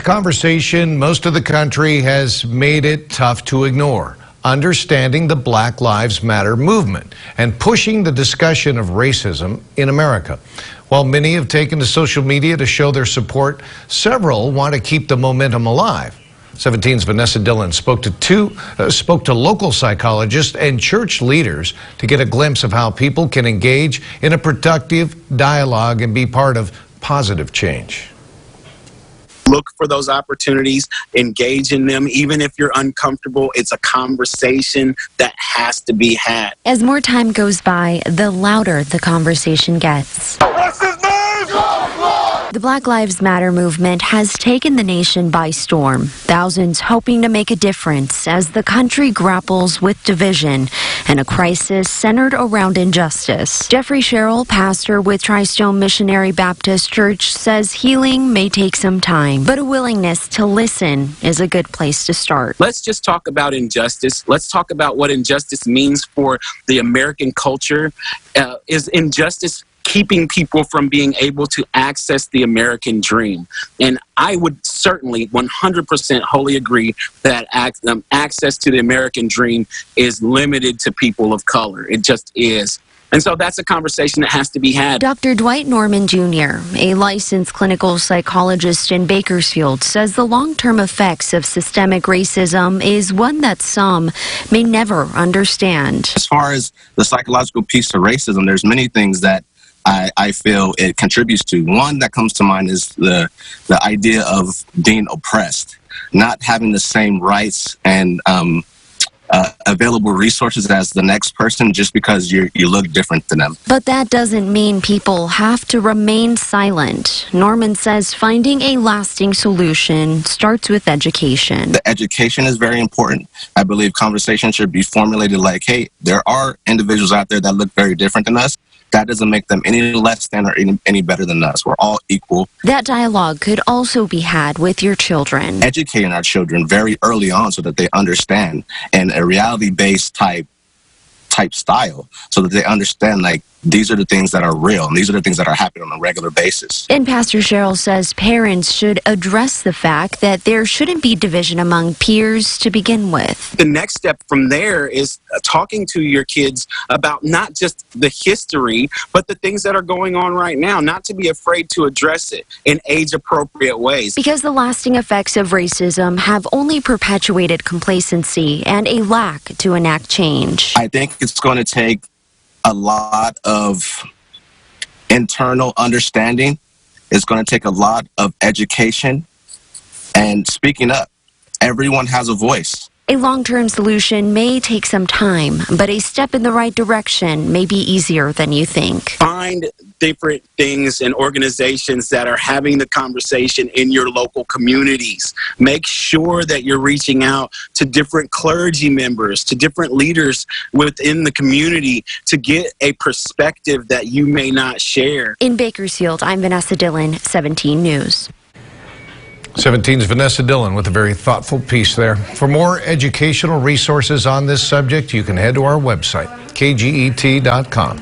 a conversation most of the country has made it tough to ignore. Understanding the Black Lives Matter movement and pushing the discussion of racism in America. While many have taken to social media to show their support, several want to keep the momentum alive. 17's Vanessa Dillon spoke to local psychologists and church leaders to get a glimpse of how people can engage in a productive dialogue and be part of positive change. Look for those opportunities, engage in them, even if you're uncomfortable. It's a conversation that has to be had. As more time goes by, the louder the conversation gets. The Black Lives Matter movement has taken the nation by storm, thousands hoping to make a difference as the country grapples with division and a crisis centered around injustice. Jeffrey Sherrill, pastor with Tristone Missionary Baptist Church, says healing may take some time, but a willingness to listen is a good place to start. Let's just talk about injustice. Let's talk about what injustice means for the American culture. Is injustice keeping people from being able to access the American dream? And I would certainly 100% wholly agree that access to the American dream is limited to people of color. It just is. And so that's a conversation that has to be had. Dr. Dwight Norman Jr., a licensed clinical psychologist in Bakersfield, says the long-term effects of systemic racism is one that some may never understand. As far as the psychological piece of racism, there's many things that I feel it contributes to. One that comes to mind is the idea of being oppressed, not having the same rights and available resources as the next person just because you look different than them. But that doesn't mean people have to remain silent. Norman says finding a lasting solution starts with education. The education is very important. I believe conversation should be formulated like, hey, there are individuals out there that look very different than us. That doesn't make them any less than or any better than us. We're all equal. That dialogue could also be had with your children. Educating our children very early on so that they understand in a reality-based type style, so that they understand, like, these are the things that are real and these are the things that are happening on a regular basis. And Pastor Sherrill says parents should address the fact that there shouldn't be division among peers to begin with. The next step from there is talking to your kids about not just the history, but the things that are going on right now, not to be afraid to address it in age-appropriate ways. Because the lasting effects of racism have only perpetuated complacency and a lack to enact change. I think it's going to take a lot of internal understanding. It's going to take a lot of education and speaking up. Everyone has a voice. A long-term solution may take some time, but a step in the right direction may be easier than you think. Find different things and organizations that are having the conversation in your local communities. Make sure that you're reaching out to different clergy members, to different leaders within the community to get a perspective that you may not share. In Bakersfield, I'm Vanessa Dillon, 17 News. 17's Vanessa Dillon with a very thoughtful piece there. For more educational resources on this subject, you can head to our website, kget.com.